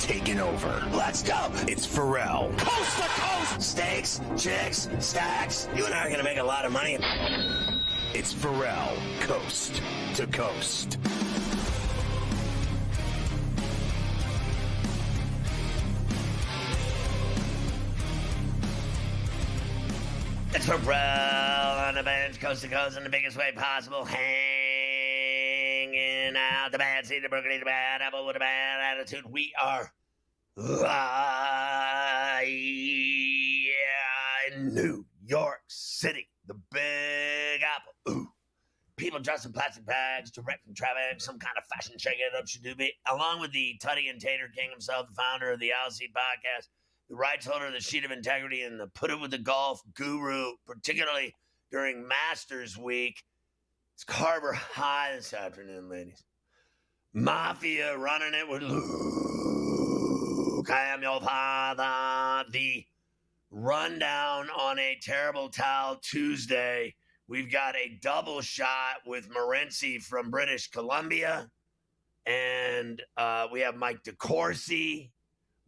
taking over. Let's go. It's Ferrall. Coast to coast. Steaks, chicks, stacks. You and I are going to make a lot of money. It's Ferrall, coast to coast. It's Ferrall on the bench, coast to coast, in the biggest way possible. Hanging out the bad seed, the Brooklyn, the bad apple with a bad attitude. We are live in New York City, the Big Apple. Ooh. People dressed in plastic bags, direct from traffic, some kind of fashion shake it up should do be. Along with the Tutty and Tater King himself, the founder of the LC podcast, the rights holder of the Sheet of Integrity, and the Put It With the Golf guru, particularly during Masters Week. It's Carver High this afternoon, ladies. Mafia running it with Luke. I am your father. The rundown on a terrible towel Tuesday. We've got a double shot with Morency from British Columbia. And we have Mike DeCourcy.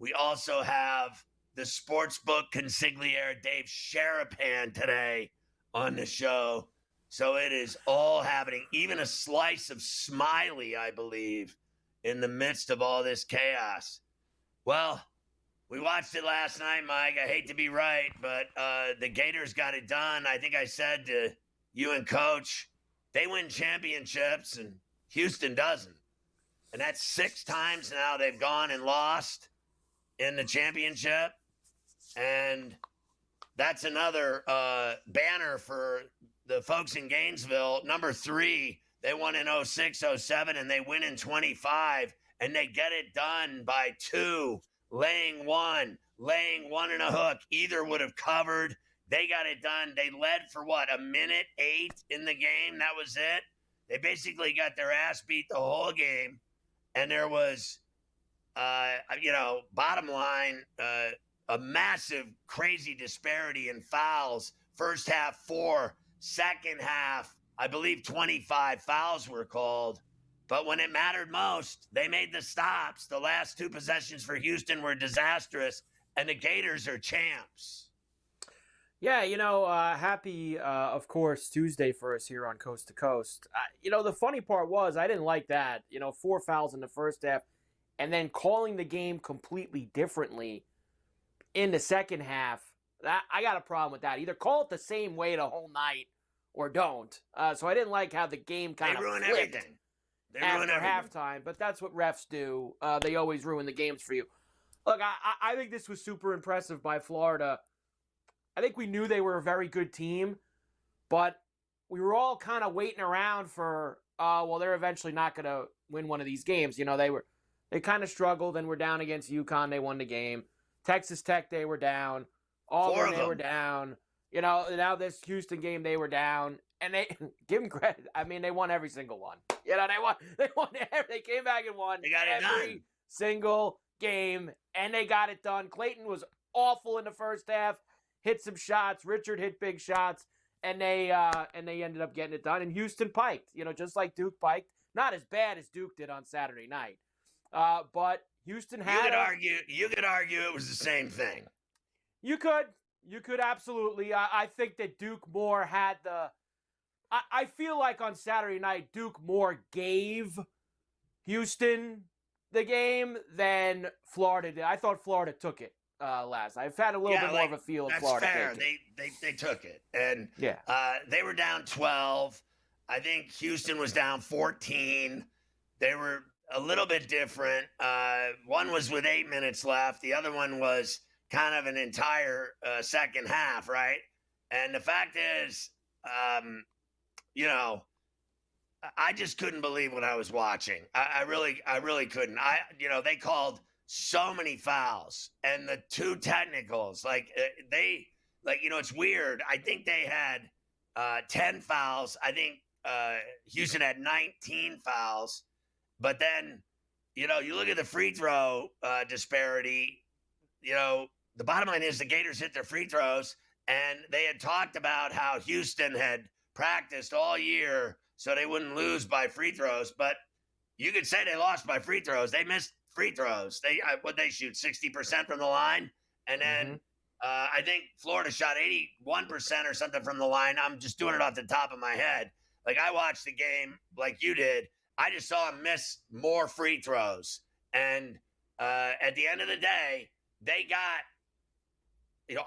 We also have the sportsbook consigliere Dave Sharapan today on the show. So it is all happening. Even a slice of Smiley, I believe, in the midst of all this chaos. Well, we watched it last night, Mike. I hate to be right, but the Gators got it done. I think I said to you and Coach, they win championships and Houston doesn't. And that's 6 times now they've gone and lost in the championship. And that's another banner for the folks in Gainesville. Number 3, they won in 06, 07, and they win in 25. And they get it done by 2, laying 1 and a hook. Either would have covered. They got it done. They led for what, a minute 8 in the game? That was it. They basically got their ass beat the whole game. And there was, bottom line, a massive, crazy disparity in fouls. First half 4, second half, I believe 25 fouls were called. But when it mattered most, they made the stops. The last 2 possessions for Houston were disastrous, and the Gators are champs. Yeah, happy, of course, Tuesday for us here on Coast to Coast. The funny part was I didn't like that. 4 fouls in the first half and then calling the game completely differently in the second half. I got a problem with that. Either call it the same way the whole night or don't. So I didn't like how the game kind of ruin flipped everything. They ruin after everything. halftime, but that's what refs do. They always ruin the games for you. Look, I think this was super impressive by Florida. I think we knew they were a very good team, but we were all kind of waiting around for, they're eventually not going to win one of these games. They kind of struggled and were down against UConn. They won the game. Texas Tech, they were down. Auburn, they were down. Now this Houston game, they were down. And they give them credit. I mean, they won every single one. They won. They came back and won. They got it every done. Single game, and they got it done. Clayton was awful in the first half. Hit some shots. Richard hit big shots, and they ended up getting it done. And Houston piked, just like Duke piked. Not as bad as Duke did on Saturday night, but Houston had. You could argue it was the same thing. You could absolutely. I think that Duke more had the. I feel like on Saturday night Duke more gave Houston the game than Florida did. I thought Florida took it. Last. I've had a little bit more of a feel of Florida. That's fair. They took it. And they were down 12. I think Houston was down 14. They were a little bit different. One was with 8 minutes left. The other one was kind of an entire second half, right? And the fact is, I just couldn't believe what I was watching. I really couldn't. They called so many fouls and the 2 technicals, it's weird. I think they had 10 fouls. I think Houston had 19 fouls, but then, you look at the free throw disparity, the bottom line is the Gators hit their free throws, and they had talked about how Houston had practiced all year so they wouldn't lose by free throws, but you could say they lost by free throws. They missed free throws. They shoot 60% from the line, and then I think Florida shot 81% or something from the line. I'm just doing it off the top of my head. Like, I watched the game like you did. I just saw him miss more free throws, and at the end of the day, they got.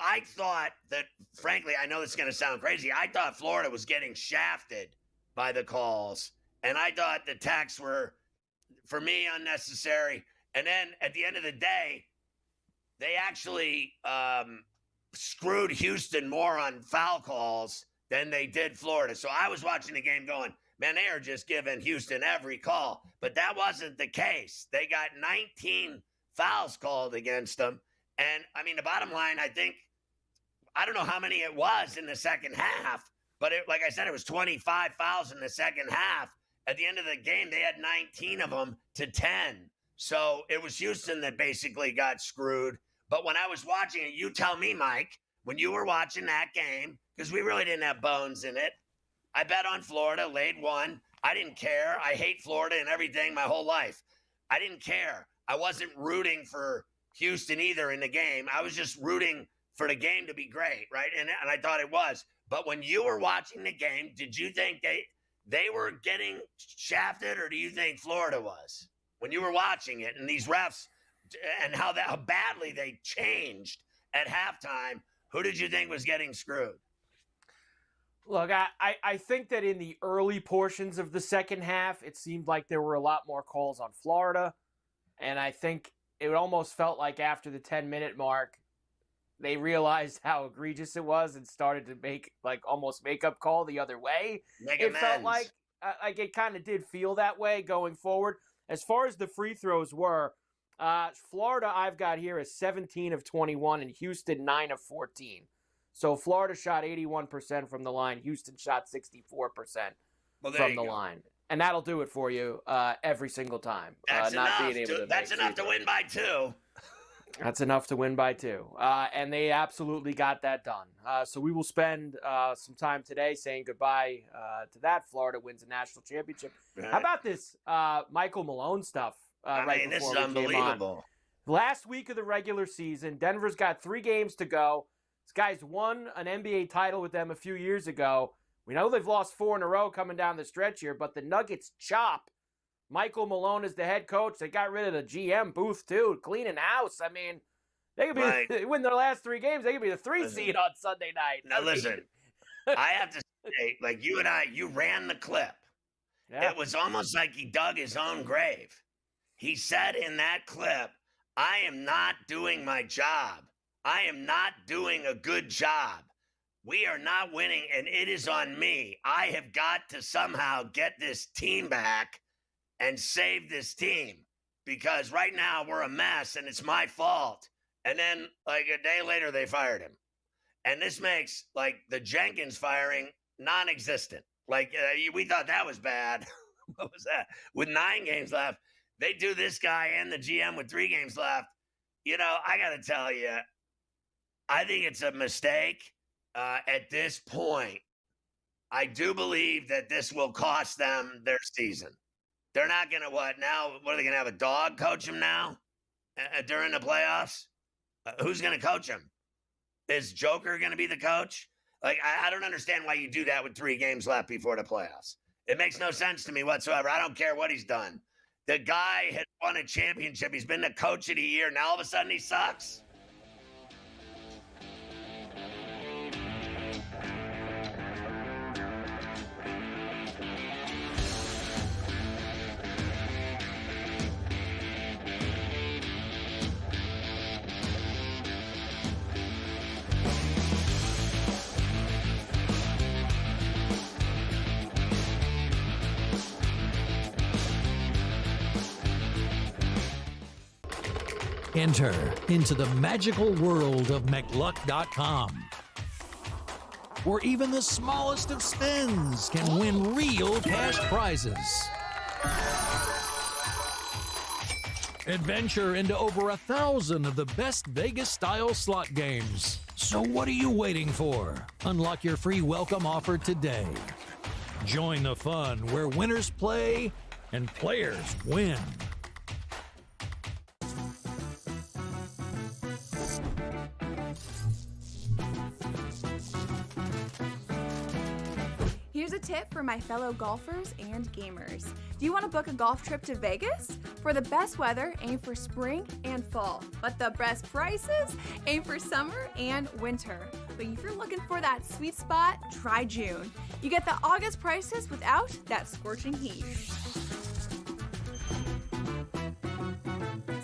I thought that, frankly, I know this is going to sound crazy. I thought Florida was getting shafted by the calls, and I thought the texts were, for me, unnecessary. And then at the end of the day, they actually screwed Houston more on foul calls than they did Florida. So I was watching the game going, man, they are just giving Houston every call. But that wasn't the case. They got 19 fouls called against them. And, I mean, the bottom line, I don't know how many it was in the second half, but like I said, it was 25 fouls in the second half. At the end of the game, they had 19 of them to 10. So it was Houston that basically got screwed. But when I was watching it, you tell me, Mike, when you were watching that game, because we really didn't have bones in it, I bet on Florida, laid one. I didn't care. I hate Florida and everything my whole life. I didn't care. I wasn't rooting for Houston either in the game. I was just rooting for the game to be great, right? And I thought it was. But when you were watching the game, did you think they were getting shafted, or do you think Florida was? When you were watching it, and these refs and how badly they changed at halftime, who did you think was getting screwed? Look, I think that in the early portions of the second half, it seemed like there were a lot more calls on Florida. And I think it almost felt like after the 10-minute mark, they realized how egregious it was and started to make almost make-up call the other way. It felt like it kind of did feel that way going forward. As far as the free throws were, Florida I've got here is 17 of 21 and Houston 9 of 14. So Florida shot 81% from the line. Houston shot 64% from the line. And that'll do it for you every single time. That's enough to win by 2. That's enough to win by 2. And they absolutely got that done. So we will spend some time today saying goodbye to that. Florida wins a national championship. Right. How about this Michael Malone stuff? This is unbelievable. Last week of the regular season, Denver's got 3 games to go. This guy's won an NBA title with them a few years ago. We know they've lost 4 in a row coming down the stretch here, but the Nuggets chop Michael Malone is the head coach. They got rid of the GM booth, too, cleaning house. I mean, they could be they win their last 3 games. They could be the 3 seed on Sunday night. Now, listen, I have to say, like you and I, you ran the clip. Yeah. It was almost like he dug his own grave. He said in that clip, I am not doing my job. I am not doing a good job. We are not winning, and it is on me. I have got to somehow get this team back and save this team, because right now we're a mess and it's my fault. And then like a day later, they fired him. And this makes like the Jenkins firing non-existent. Like we thought that was bad. What was that? With 9 games left, they do this guy and the GM with 3 games left. I got to tell you, I think it's a mistake at this point. I do believe that this will cost them their season. They're not going to what are they going to have a dog coach him now during the playoffs? Who's going to coach him? Is Joker going to be the coach? Like, I don't understand why you do that with 3 games left before the playoffs. It makes no sense to me whatsoever. I don't care what he's done. The guy has won a championship. He's been the coach of the year. Now all of a sudden he sucks. Enter into the magical world of McLuck.com, where even the smallest of spins can win real cash prizes. Adventure into over 1,000 of the best Vegas-style slot games. So what are you waiting for? Unlock your free welcome offer today. Join the fun where winners play and players win. a tip for my fellow golfers and gamers. Do you want to book a golf trip to Vegas? For the best weather, aim for spring and fall. But the best prices, aim for summer and winter. But if you're looking for that sweet spot, try June. You get the August prices without that scorching heat.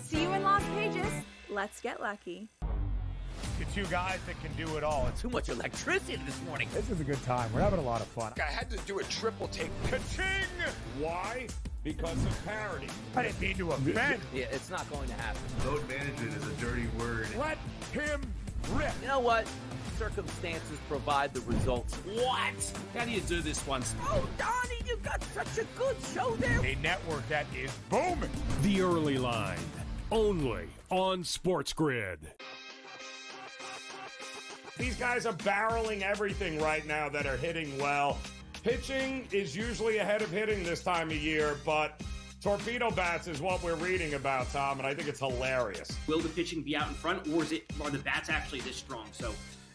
See you in Las Vegas. Let's get lucky. The two guys that can do it all. Too much electricity this morning. This is a good time. We're having a lot of fun. I had to do a triple take. Ka-ching! Why? Because of parity. I didn't mean to offend. Yeah, it's not going to happen. Load management is a dirty word. Let him rip. You know what? Circumstances provide the results. What? How do you do this one? Oh, Donnie, you got such a good show there. A network that is booming. The Early Line, only on SportsGrid. These guys are barreling everything right now that are hitting well. Pitching is usually ahead of hitting this time of year, but torpedo bats is what we're reading about, Tom, and I think it's hilarious. Will the pitching be out in front, or are the bats actually this strong? So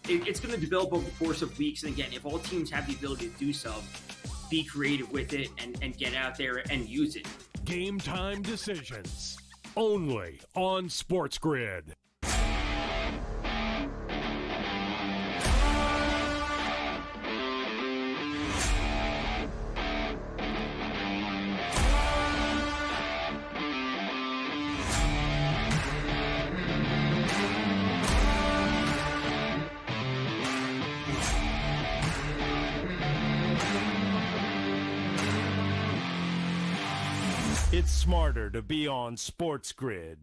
it's going to develop over the course of weeks. And again, if all teams have the ability to do so, be creative with it and get out there and use it. Game time decisions, only on SportsGrid. It's smarter to be on SportsGrid.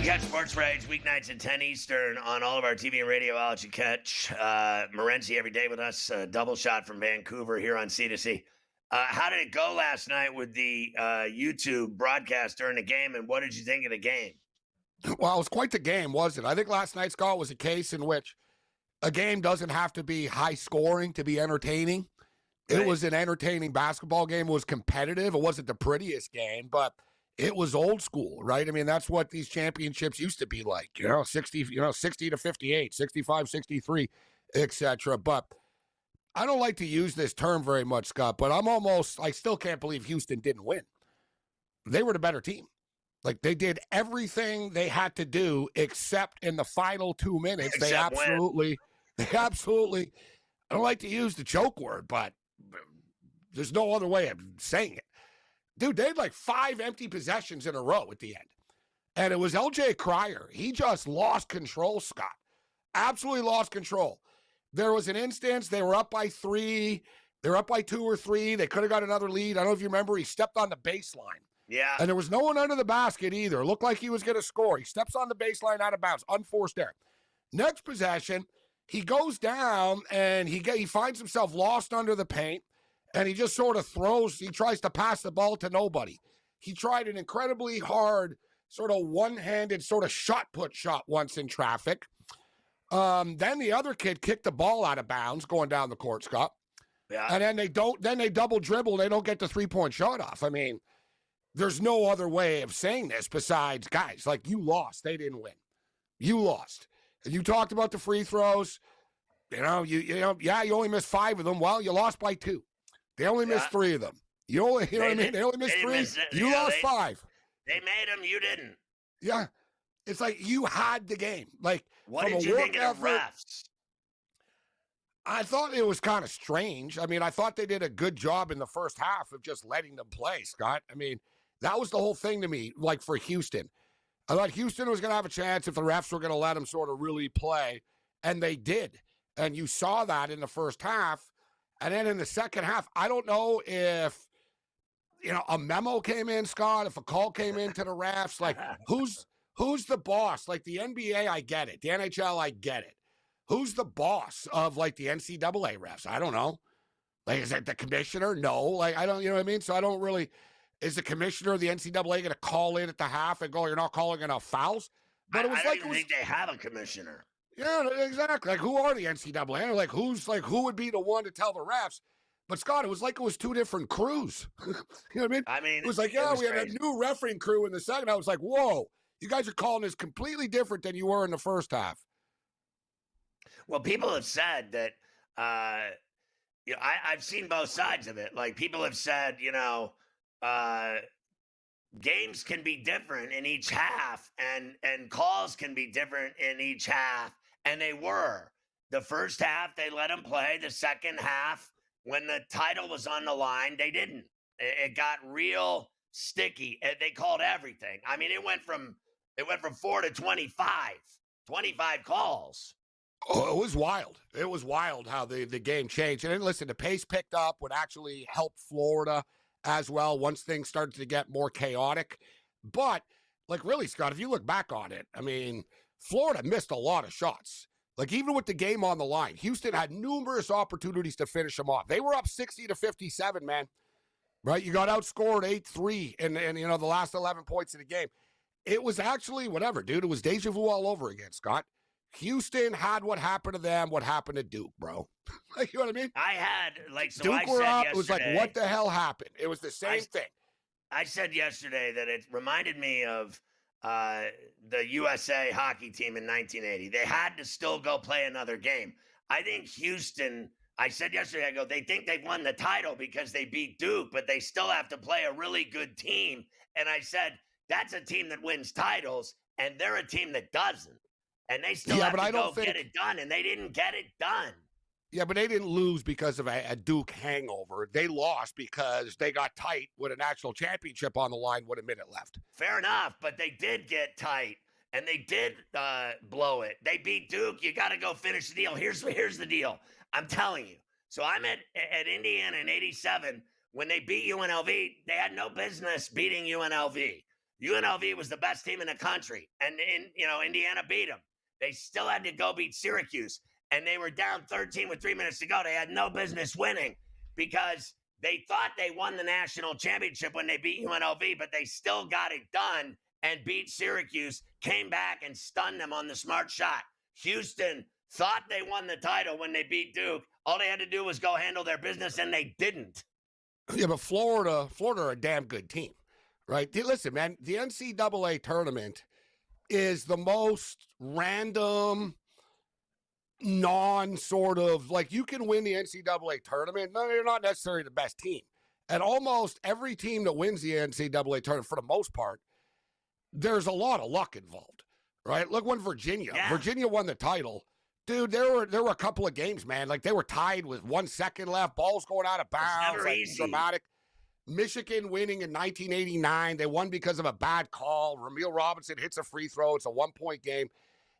Catch Sports Rage weeknights at 10 Eastern on all of our TV and radio outlets. You catch Morency every day with us, double shot from Vancouver here on C2C. How did it go last night with the YouTube broadcast during the game, and what did you think of the game? Well, it was quite the game, wasn't it? I think last night, Scott, was a case in which a game doesn't have to be high scoring to be entertaining. Right. It was an entertaining basketball game. It was competitive. It wasn't the prettiest game, but it was old school, right? I mean, that's what these championships used to be like, 60 to 58, 65, 63, etc. But I don't like to use this term very much, Scott, but I still can't believe Houston didn't win. They were the better team. Like, they did everything they had to do except in the final 2 minutes. They absolutely, I don't like to use the choke word, but there's no other way of saying it. Dude, they had like 5 empty possessions in a row at the end. And it was LJ Cryer. He just lost control, Scott. Absolutely lost control. There was an instance, they were up by 3. They were up by 2 or 3. They could have got another lead. I don't know if you remember, he stepped on the baseline. Yeah. And there was no one under the basket either. It looked like he was going to score. He steps on the baseline out of bounds. Unforced error. Next possession, he goes down and he finds himself lost under the paint. And he just sort of he tries to pass the ball to nobody. He tried an incredibly hard, sort of one-handed sort of shot once in traffic. Then the other kid kicked the ball out of bounds going down the court, Scott. Yeah. And then they double dribble. They don't get the 3-point shot off. I mean, there's no other way of saying this besides, guys, like, you lost. They didn't win. You lost. And you talked about the free throws. You only missed 5 of them. Well, you lost by 2. They only missed 3 of them. You know what I mean? They only missed 3. You lost 5. They made them. You didn't. Yeah. It's like you had the game. Like, what did you think of the refs? I thought it was kind of strange. I mean, I thought they did a good job in the first half of just letting them play, Scott. I mean, that was the whole thing to me, like, for Houston. I thought Houston was going to have a chance if the refs were going to let them sort of really play, and they did. And you saw that in the first half. And then in the second half, I don't know if, a memo came in, Scott, if a call came in to the refs. Like, who's the boss? Like, the NBA, I get it. The NHL, I get it. Who's the boss of, like, the NCAA refs? I don't know. Like, is it the commissioner? No. Like, I don't, you know what I mean? So I don't really, is the commissioner of the NCAA going to call in at the half and go, you're not calling enough fouls? But it was I don't like even it was. think they have a commissioner. Yeah, exactly. Like, who are the NCAA? And like, who would be the one to tell the refs? But Scott, it was like it was two different crews. You know what I mean? It was like, yeah, we had a new refereeing crew in the second. I was like, whoa, you guys are calling this completely different than you were in the first half. Well, people have said that. I've seen both sides of it. Like, people have said, games can be different in each half, and calls can be different in each half, and they were. The first half, they let them play. The second half, when the title was on the line, they didn't. It got real sticky. They called everything. I mean, it went from 4 to 25 calls. Oh, it was wild. It was wild how the game changed. And then, listen, the pace picked up, would actually help Florida as well once things started to get more chaotic. But, like, really, Scott, if you look back on it, I mean, Florida missed a lot of shots. Like, even with the game on the line, Houston had numerous opportunities to finish them off. They were up 60-57, man. Right? You got outscored 8-3 in the last 11 points of the game. It was actually whatever, dude. It was deja vu all over again, Scott. Houston had what happened to them, what happened to Duke, bro. Like, you know what I mean? I had, like, so Duke I were said up. yesterday, It was like, what the hell happened? It was the same thing. I said yesterday that it reminded me of the USA hockey team in 1980. They had to still go play another game. I think Houston, I said yesterday, I go, they think they've won the title because they beat Duke, but they still have to play a really good team. And I said, that's a team that wins titles, and they're a team that doesn't. And they still have to go get it done, and they didn't get it done. Yeah, but they didn't lose because of a Duke hangover. They lost because they got tight with a national championship on the line with a minute left. Fair enough, but they did get tight, and they did blow it. They beat Duke. You got to go finish the deal. Here's the deal. I'm telling you. So I'm at Indiana in 87. When they beat UNLV, they had no business beating UNLV. UNLV was the best team in the country, and Indiana beat them. They still had to go beat Syracuse, and they were down 13 with 3 minutes to go. They had no business winning because they thought they won the national championship when they beat UNLV, but they still got it done and beat Syracuse, came back and stunned them on the smart shot. Houston thought they won the title when they beat Duke. All they had to do was go handle their business, and they didn't. Yeah, but Florida are a damn good team, right? Listen, man, the NCAA tournament is the most random, non-sort of, like, you can win the NCAA tournament. No, you're not necessarily the best team. And almost every team that wins the NCAA tournament, for the most part, there's a lot of luck involved, right? Look when Virginia won the title. Dude, there were a couple of games, man. Like, they were tied with 1 second left, balls going out of bounds. Like, dramatic. Michigan winning in 1989. They won because of a bad call. Ramil Robinson hits a free throw. It's a 1-point game.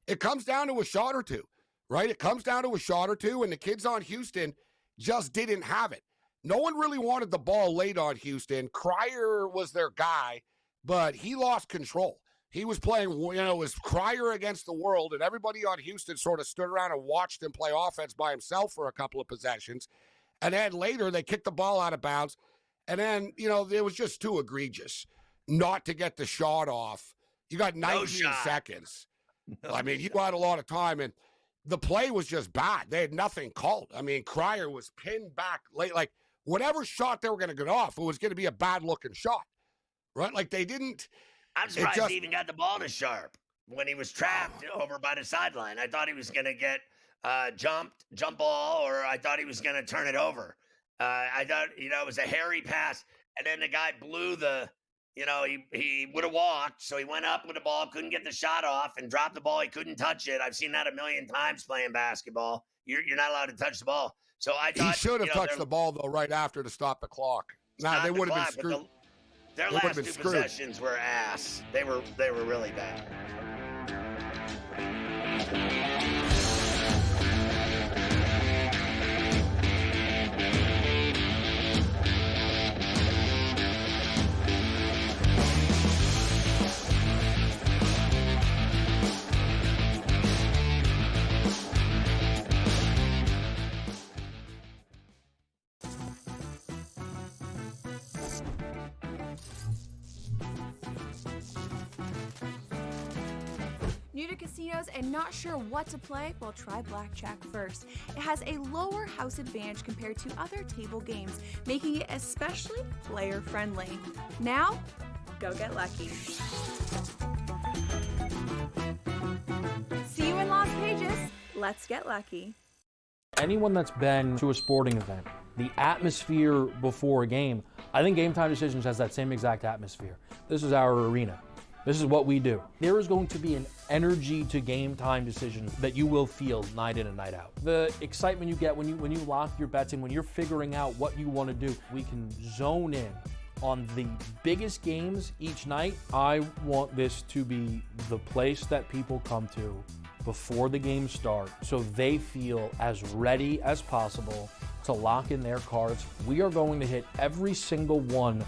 It comes down to a shot or two, right? It comes down to a shot or two, and the kids on Houston just didn't have it. No one really wanted the ball late on Houston. Cryer was their guy, but he lost control. He was playing, it was Cryer against the world, and everybody on Houston sort of stood around and watched him play offense by himself for a couple of possessions. And then later, they kicked the ball out of bounds. And then, it was just too egregious not to get the shot off. You got 19 seconds. I mean, you had a lot of time, and the play was just bad. They had nothing called. I mean, Cryer was pinned back late. Like, whatever shot they were going to get off, it was going to be a bad-looking shot, right? Like, they didn't. I'm surprised he even got the ball to Sharp when he was trapped over by the sideline. I thought he was going to get jump ball, or I thought he was going to turn it over. I thought, it was a hairy pass, and then the guy blew he would have walked, so he went up with the ball, couldn't get the shot off, and dropped the ball. He couldn't touch it. I've seen that a million times playing basketball. You're not allowed to touch the ball. So I thought he should have touched the ball, though, right after to stop the clock. Nah, they would have been screwed. Their last two possessions were ass. They were really bad. New to casinos and not sure what to play? Well, try blackjack first. It has a lower house advantage compared to other table games, making it especially player-friendly. Now, go get lucky. See you in Las Vegas. Let's get lucky. Anyone that's been to a sporting event, the atmosphere before a game, I think Game Time Decisions has that same exact atmosphere. This is our arena. This is what we do. There is going to be an energy to Game Time Decisions that you will feel night in and night out. The excitement you get when you lock your bets in, when you're figuring out what you want to do, we can zone in on the biggest games each night. I want this to be the place that people come to before the games start so they feel as ready as possible to lock in their cards. We are going to hit every single one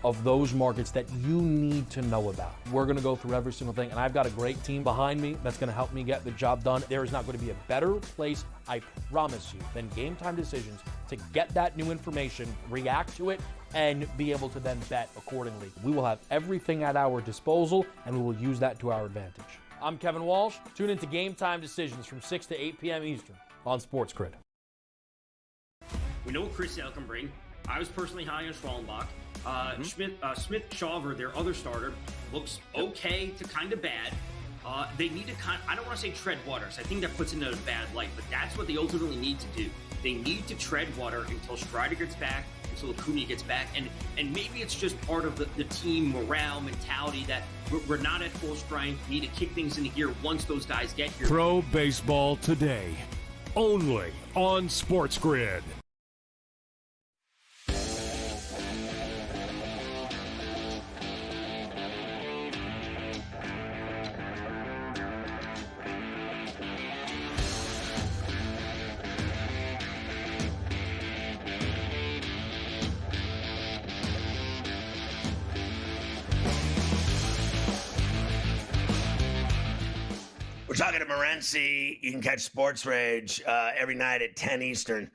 of those markets that you need to know about. We're gonna go through every single thing, and I've got a great team behind me that's gonna help me get the job done. There is not gonna be a better place, I promise you, than Game Time Decisions to get that new information, react to it, and be able to then bet accordingly. We will have everything at our disposal, and we will use that to our advantage. I'm Kevin Walsh. Tune into Game Time Decisions from 6 to 8 p.m. Eastern on SportsGrid. We know what Chris Sale can bring. I was personally high on Schwallenbach. Smith-Shawver, their other starter, looks okay to kind of bad. They need to I don't want to say tread water, so I think that puts it in a bad light, but that's what they ultimately need to do. They need to tread water until Strider gets back, until Acuna gets back, and maybe it's just part of the team morale mentality that we're not at full strength, we need to kick things into gear once those guys get here. Pro Baseball Today, only on SportsGrid. We're talking to Morency. You can catch Sports Rage every night at 10 Eastern.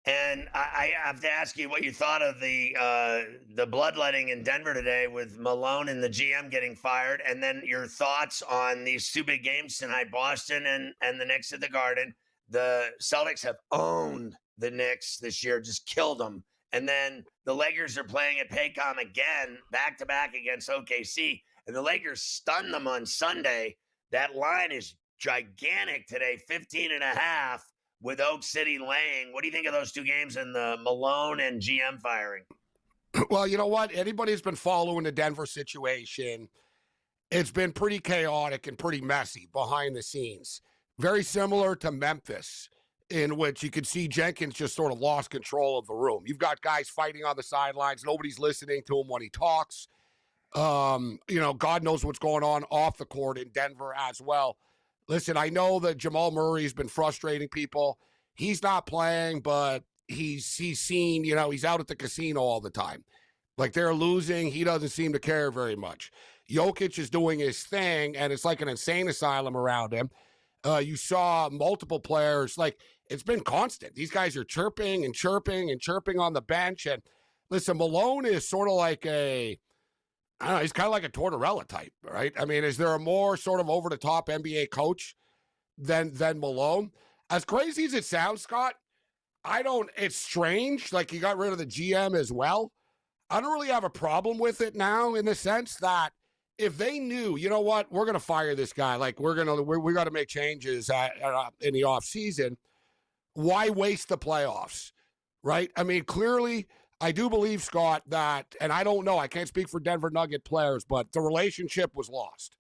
And I have to ask you what you thought of the bloodletting in Denver today with Malone and the GM getting fired, and then your thoughts on these two big games tonight, Boston and the Knicks at the Garden. The Celtics have owned the Knicks this year, just killed them. And then the Lakers are playing at Paycom again, back-to-back against OKC. And the Lakers stunned them on Sunday. That line is gigantic today, 15.5 with Oak City laying. What do you think of those two games and the Malone and GM firing? Well, you know what? Anybody who's been following the Denver situation, it's been pretty chaotic and pretty messy behind the scenes. Very similar to Memphis, in which you could see Jenkins just sort of lost control of the room. You've got guys fighting on the sidelines. Nobody's listening to him when he talks. God knows what's going on off the court in Denver as well. Listen, I know that Jamal Murray's been frustrating people. He's not playing, but he's seen, he's out at the casino all the time. Like, they're losing. He doesn't seem to care very much. Jokic is doing his thing, and it's like an insane asylum around him. You saw multiple players. Like, it's been constant. These guys are chirping and chirping and chirping on the bench. And listen, Malone is sort of like I don't know, he's kind of like a Tortorella type, right? I mean, is there a more sort of over-the-top NBA coach than Malone? As crazy as it sounds, Scott, it's strange. Like, you got rid of the GM as well. I don't really have a problem with it now, in the sense that if they knew, you know what, we're going to fire this guy, like we got to make changes in the offseason, why waste the playoffs, right? I mean, clearly, I do believe, Scott, that, and I don't know, I can't speak for Denver Nugget players, but the relationship was lost,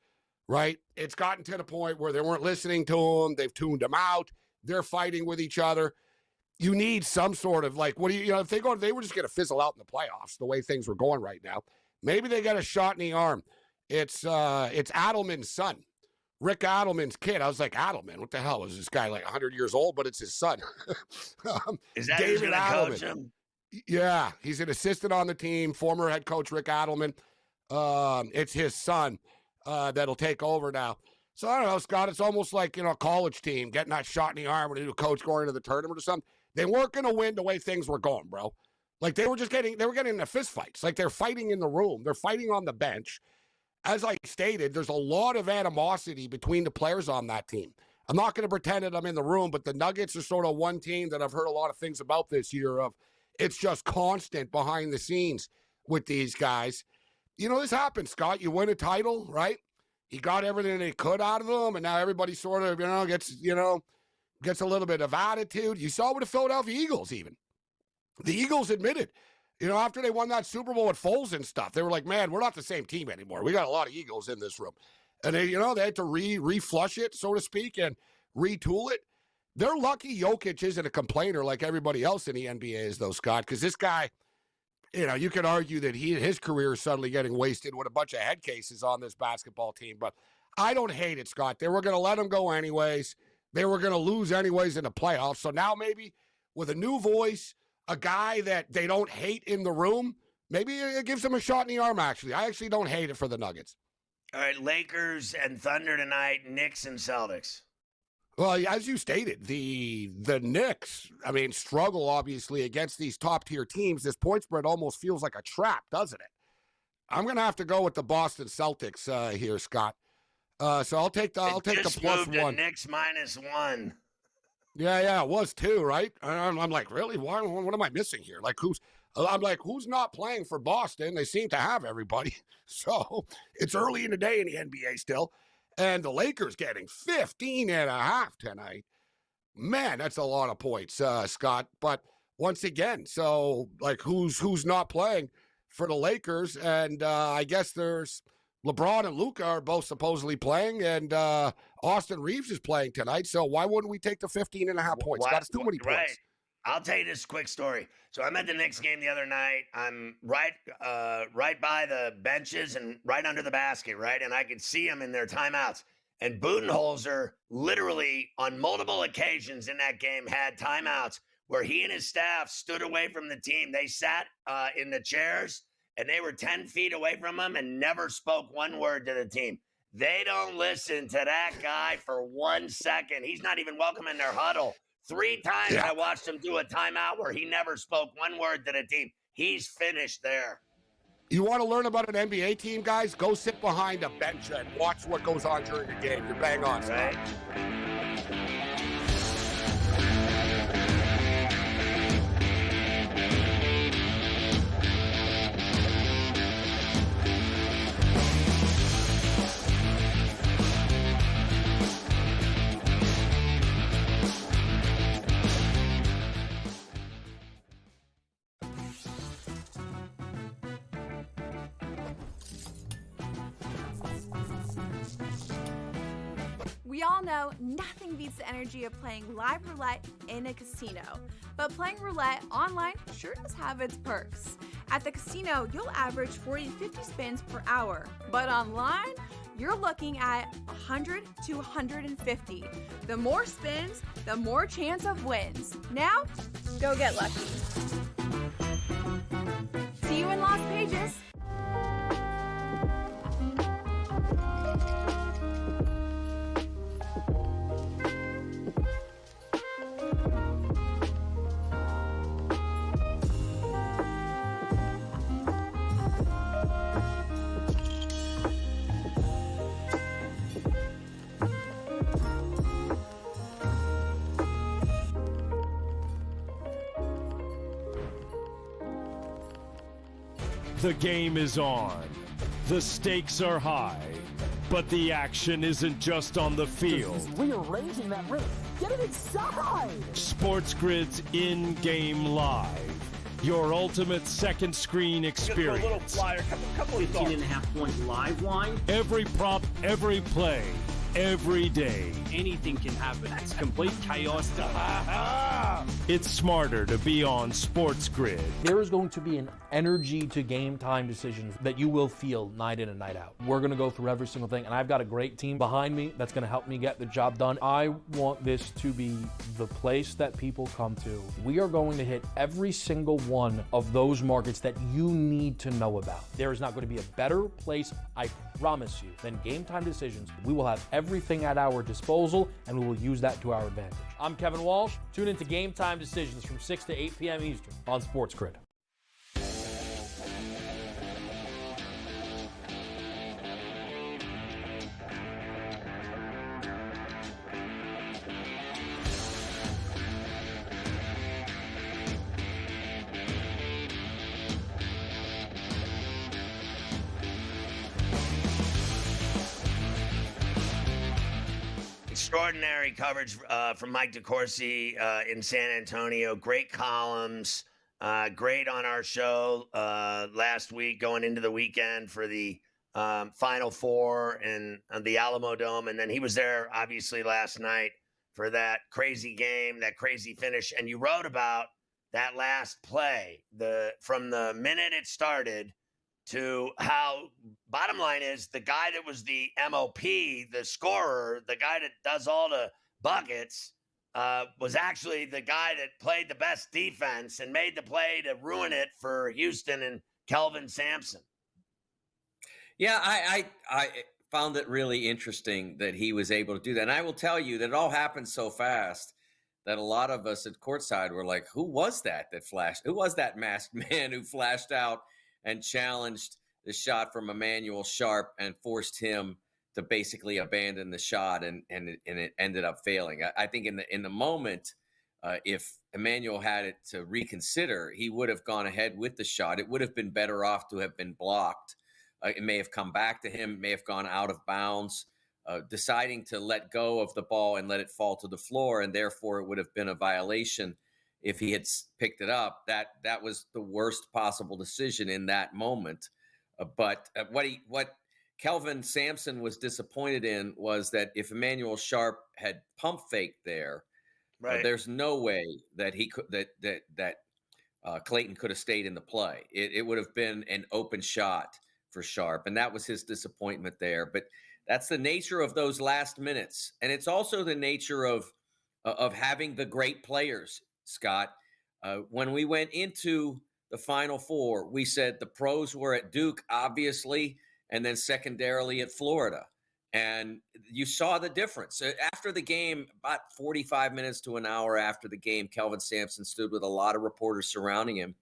right? It's gotten to the point where they weren't listening to him. They've tuned him out. They're fighting with each other. You need some sort of, like, if they were just going to fizzle out in the playoffs the way things were going right now. Maybe they got a shot in the arm. It's Adelman's son, Rick Adelman's kid. I was like, Adelman, what the hell? Is this guy like 100 years old? But it's his son. Is that who's going to coach him? Yeah, he's an assistant on the team, former head coach Rick Adelman. It's his son that'll take over now. So I don't know, Scott, it's almost like, a college team getting that shot in the arm when a new coach going into the tournament or something. They weren't going to win the way things were going, bro. Like, they were getting into fist fights. Like, they're fighting in the room. They're fighting on the bench. as I stated, there's a lot of animosity between the players on that team. I'm not going to pretend that I'm in the room, but the Nuggets are sort of one team that I've heard a lot of things about this year of it's just constant behind the scenes with these guys. You know, this happens, Scott. You win a title, right? You got everything they could out of them, and now everybody sort of, gets a little bit of attitude. You saw with the Philadelphia Eagles even. The Eagles admitted, after they won that Super Bowl with Foles and stuff, they were like, man, we're not the same team anymore. We got a lot of Eagles in this room. And they had to reflush it, so to speak, and retool it. They're lucky Jokic isn't a complainer like everybody else in the NBA is, though, Scott, because this guy, you could argue that his career is suddenly getting wasted with a bunch of head cases on this basketball team. But I don't hate it, Scott. They were going to let him go anyways. They were going to lose anyways in the playoffs. So now maybe with a new voice, a guy that they don't hate in the room, maybe it gives them a shot in the arm, actually. I actually don't hate it for the Nuggets. All right, Lakers and Thunder tonight, Knicks and Celtics. Well, as you stated, the Knicks, struggle obviously against these top-tier teams. This point spread almost feels like a trap, doesn't it? I'm going to have to go with the Boston Celtics here, Scott. So I'll take the plus one. Knicks -1. Yeah, it was too, right? I'm like, really? What am I missing here? Who's not playing for Boston? They seem to have everybody. So it's early in the day in the NBA still. And the Lakers getting 15.5 tonight. Man, that's a lot of points, Scott. But once again, so who's not playing for the Lakers? And I guess there's LeBron and Luka are both supposedly playing, and Austin Reeves is playing tonight. So why wouldn't we take the 15.5 points? That's too many points. Right. I'll tell you this quick story. So I'm at the Knicks game the other night. I'm right by the benches and right under the basket, right? And I could see them in their timeouts. And Budenholzer literally on multiple occasions in that game had timeouts where he and his staff stood away from the team. They sat in the chairs and they were 10 feet away from him and never spoke one word to the team. They don't listen to that guy for 1 second. He's not even welcome in their huddle. 3 times I watched him do a timeout where he never spoke one word to the team. He's finished there. You want to learn about an NBA team, guys? Go sit behind a bench and watch what goes on during the game. You're bang on, Scott. We all know nothing beats the energy of playing live roulette in a casino. But playing roulette online sure does have its perks. At the casino, you'll average 40 to 50 spins per hour. But online, you're looking at 100 to 150. The more spins, the more chance of wins. Now, go get lucky. See you in Lost Pages. The game is on. The stakes are high. But the action isn't just on the field. He's rearranging that rim. Get it inside! SportsGrid's in-game live. Your ultimate second screen experience. A little flyer, couple of 15.5 point live line. Every prop, every play, every day. Anything can happen. That's complete chaos. It's smarter to be on SportsGrid. There is going to be an energy to game time decisions that you will feel night in and night out. We're going to go through every single thing, and I've got a great team behind me that's going to help me get the job done. I want this to be the place that people come to. We are going to hit every single one of those markets that you need to know about. There is not going to be a better place, I promise you, than Game Time Decisions. We will have everything at our disposal, and we will use that to our advantage. I'm Kevin Walsh. Tune into Game Time Decisions from 6 to 8 p.m. Eastern on SportsGrid. extraordinary coverage from Mike DeCourcy in San Antonio. Great columns. Great on our show last week, going into the weekend for the Final Four and the Alamo Dome. And then he was there, obviously, last night for that crazy game, that crazy finish. And you wrote about that last play, from the minute it started to how, bottom line is, the guy that was the MOP, the scorer, the guy that does all the buckets, was actually the guy that played the best defense and made the play to ruin it for Houston and Kelvin Sampson. Yeah, I found it really interesting that he was able to do that. And I will tell you that it all happened so fast that a lot of us at courtside were like, who was that flashed? Who was that masked man who flashed out and challenged the shot from Emmanuel Sharp and forced him to basically abandon the shot, and it ended up failing? I think in the moment, if Emmanuel had it to reconsider, he would have gone ahead with the shot. It would have been better off to have been blocked. It may have come back to him, may have gone out of bounds. Deciding to let go of the ball and let it fall to the floor, and therefore it would have been a violation if he had picked it up. That was the worst possible decision in that moment. But what Kelvin Sampson was disappointed in was that if Emmanuel Sharp had pump faked there, right, there's no way that he could that Clayton could have stayed in the play. It would have been an open shot for Sharp, and that was his disappointment there. But that's the nature of those last minutes, and it's also the nature of having the great players, Scott. When we went into the Final Four, we said the pros were at Duke, obviously, and then secondarily at Florida. And you saw the difference. After the game, about 45 minutes to an hour after the game, Kelvin Sampson stood with a lot of reporters surrounding him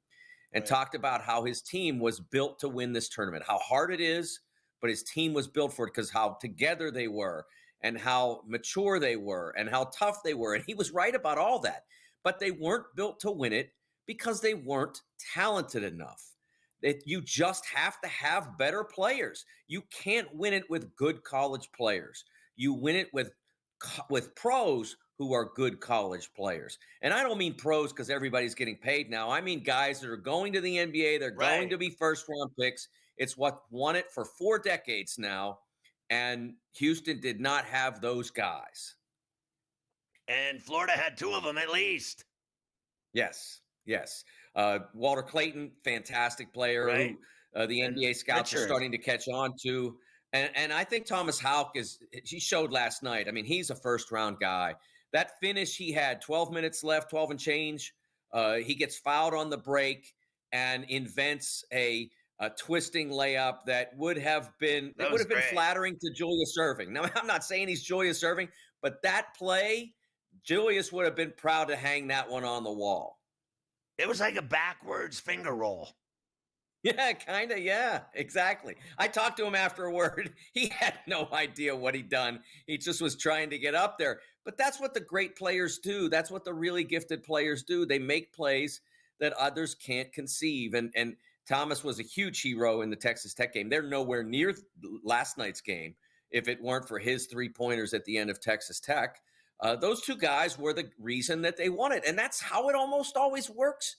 and talked about how his team was built to win this tournament, how hard it is, but his team was built for it because how together they were and how mature they were and how tough they were. And he was right about all that. But they weren't built to win it because they weren't talented enough. That you just have to have better players. You can't win it with good college players. You win it with pros who are good college players. And I don't mean pros because everybody's getting paid now. I mean guys that are going to the NBA. They're going to be first-round picks. It's what won it for 4 decades now. And Houston did not have those guys. And Florida had 2 of them at least. Yes. Walter Clayton, fantastic player who the NBA scouts are starting to catch on to. And I think Thomas Houck he showed last night. I mean, he's a first-round guy. That finish he had, 12 minutes left, 12 and change. He gets fouled on the break and invents a twisting layup that would have been flattering to Julius Erving. Now, I'm not saying he's Julius Erving, but that play, Julius would have been proud to hang that one on the wall. It was like a backwards finger roll. Yeah, kind of. Yeah, exactly. I talked to him afterward. He had no idea what he'd done. He just was trying to get up there. But that's what the great players do. That's what the really gifted players do. They make plays that others can't conceive. And Thomas was a huge hero in the Texas Tech game. They're nowhere near last night's game if it weren't for his 3-pointers at the end of Texas Tech. Those 2 guys were the reason that they won it. And that's how it almost always works,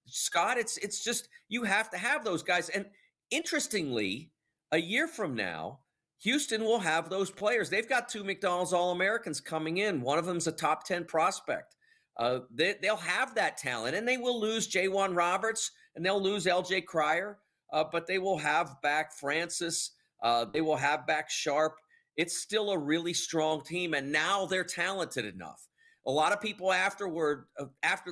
Scott. It's just you have to have those guys. And interestingly, a year from now, Houston will have those players. They've got 2 McDonald's All-Americans coming in. One of them's a top 10 prospect. They'll have that talent, and they will lose Jaywan Roberts, and they'll lose LJ Cryer, but they will have back Francis. They will have back Sharp. It's still a really strong team, and now they're talented enough. A lot of people after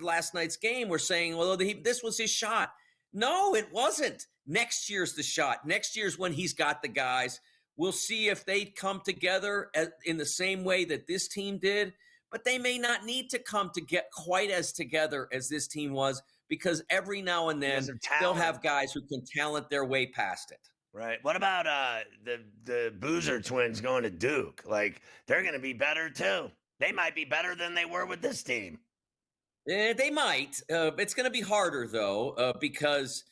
last night's game were saying, well, this was his shot. No, it wasn't. Next year's the shot. Next year's when he's got the guys. We'll see if they come together in the same way that this team did, but they may not need to come to get quite as together as this team was because every now and then they'll have guys who can talent their way past it. Right. What about the Boozer twins going to Duke? Like, they're going to be better too. They might be better than they were with this team. They might. It's going to be harder, though, because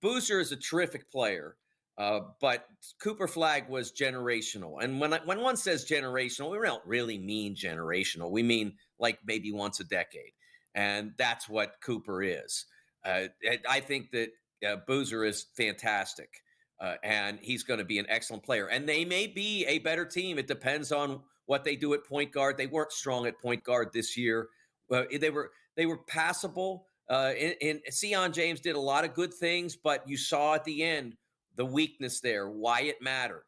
Boozer is a terrific player. But Cooper Flagg was generational. And when one says generational, we don't really mean generational. We mean like maybe once a decade. And that's what Cooper is. I think that Boozer is fantastic. And he's going to be an excellent player. And they may be a better team. It depends on what they do at point guard. They weren't strong at point guard this year. They were passable. Sion James did a lot of good things, but you saw at the end the weakness there, why it mattered.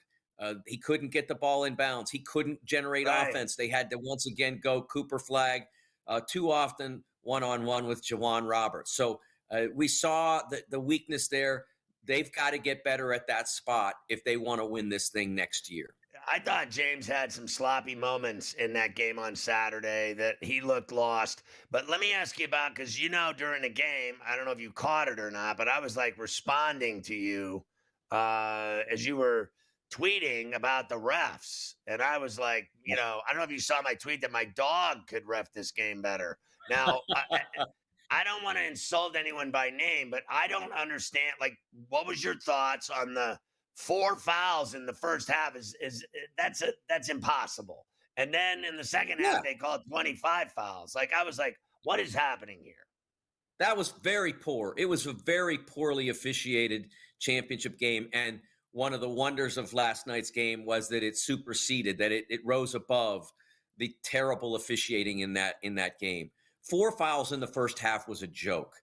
He couldn't get the ball in bounds. He couldn't generate offense. They had to once again go Cooper Flagg too often one-on-one with Jawan Roberts. So we saw the weakness there. They've got to get better at that spot if they want to win this thing next year. I thought James had some sloppy moments in that game on Saturday that he looked lost. But let me ask you about, because during the game, I don't know if you caught it or not, but I was like responding to you as you were tweeting about the refs. And I was like, I don't know if you saw my tweet that my dog could ref this game better. Now, I don't want to insult anyone by name, but I don't understand. Like, what was your thoughts on the 4 fouls in the first half? That's impossible. And then in the second half, they called 25 fouls. Like, I was like, what is happening here? That was very poor. It was a very poorly officiated championship game. And one of the wonders of last night's game was that it superseded, that it rose above the terrible officiating in that game. 4 fouls in the first half was a joke.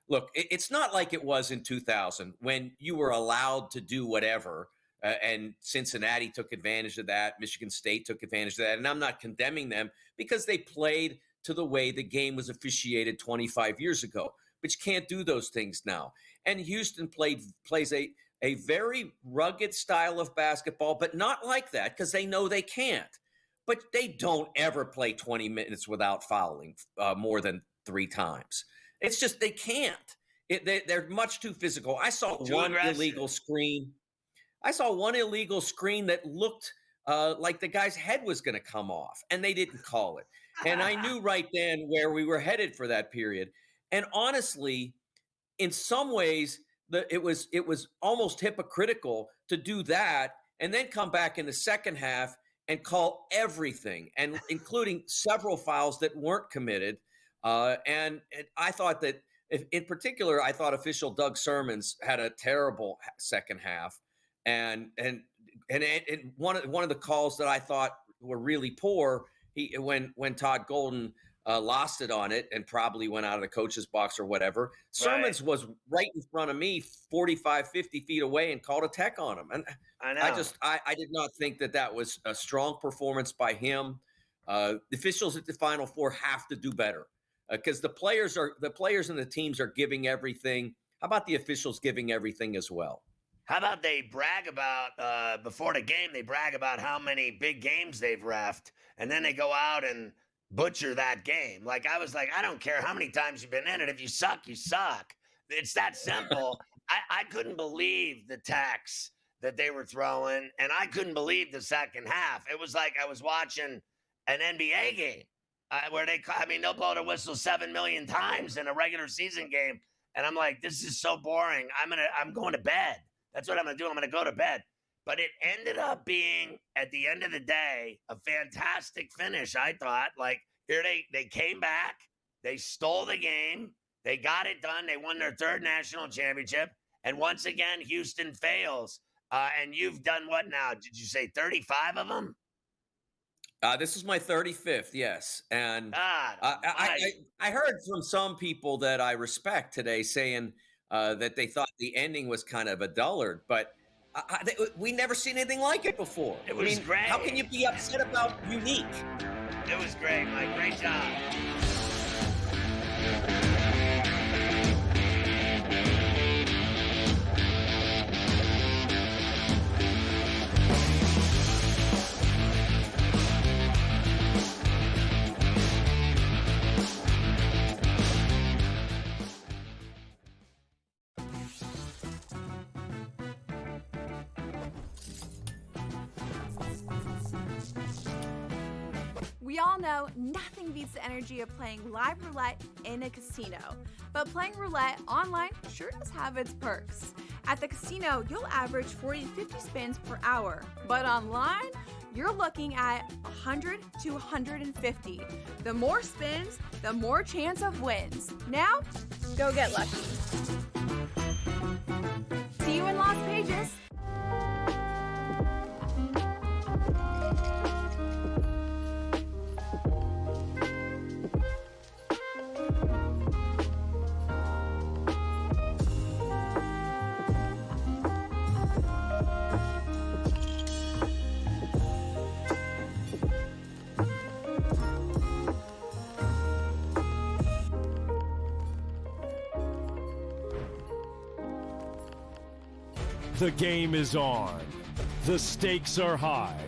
Look, it's not like it was in 2000 when you were allowed to do whatever, and Cincinnati took advantage of that. Michigan State took advantage of that. And I'm not condemning them because they played to the way the game was officiated 25 years ago. But you can't do those things now. And Houston plays a very rugged style of basketball, but not like that because they know they can't. But they don't ever play 20 minutes without fouling more than 3 times. It's just they can't. They're much too physical. I saw one illegal screen. I saw one illegal screen that looked like the guy's head was going to come off, and they didn't call it. And I knew right then where we were headed for that period. And honestly, in some ways, it was almost hypocritical to do that and then come back in the second half and call everything, and including several fouls that weren't committed. And I thought that, in particular, I thought official Doug Sermons had a terrible second half, and one of the calls that I thought were really poor. When Todd Golden lost it on it and probably went out of the coach's box or whatever, Sermons was right in front of me, 45, 50 feet away, and called a tech on him. And I know. I did not think that was a strong performance by him. The officials at the Final Four have to do better because the players and the teams are giving everything. How about the officials giving everything as well? How about they brag about, before the game, they brag about how many big games they've reffed, and then they go out and butcher that game. Like, I was like, I don't care how many times you've been in it. If you suck, you suck. It's that simple. I couldn't believe the techs that they were throwing, and I couldn't believe the second half. It was like I was watching an NBA game where they'll blow the whistle 7 million times in a regular season game, and I'm like, this is so boring. I'm going to bed. That's what I'm going to do. I'm going to go to bed. But it ended up being, at the end of the day, a fantastic finish, I thought. Like, here they came back. They stole the game. They got it done. They won their 3rd national championship. And once again, Houston fails. And you've done what now? Did you say 35 of them? This is my 35th, yes. And God, I heard from some people that I respect today saying that they thought the ending was kind of a dullard, but we never seen anything like it before. It was great. How can you be upset about unique? It was great, Mike. Great job. We all know nothing beats the energy of playing live roulette in a casino. But playing roulette online sure does have its perks. At the casino, you'll average 40 to 50 spins per hour, but online, you're looking at 100 to 150. The more spins, the more chance of wins. Now, go get lucky. See you in Las Vegas. The game is on. The stakes are high.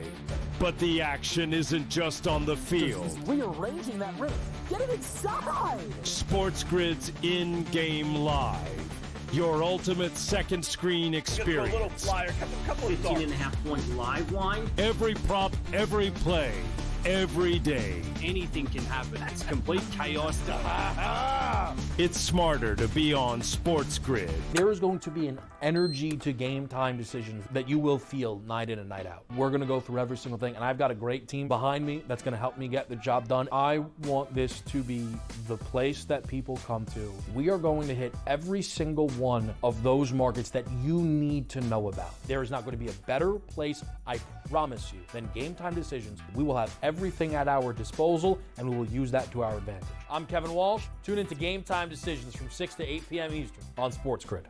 But the action isn't just on the field. He's rearranging that rim. Get it inside! SportsGrid's in-game live. Your ultimate second screen experience. A little flyer, couple of 15.5 points live line. Every prop, every play, every day. Anything can happen. It's complete chaos. It's smarter to be on SportsGrid. There is going to be an energy to game time decisions that you will feel night in and night out. We're going to go through every single thing, and I've got a great team behind me that's going to help me get the job done. I want this to be the place that people come to. We are going to hit every single one of those markets that you need to know about. There is not going to be a better place, I promise you, than Game Time Decisions. We will have everything at our disposal, and we will use that to our advantage. I'm Kevin Walsh. Tune into Game Time Decisions from 6 to 8 p.m. Eastern on SportsGrid.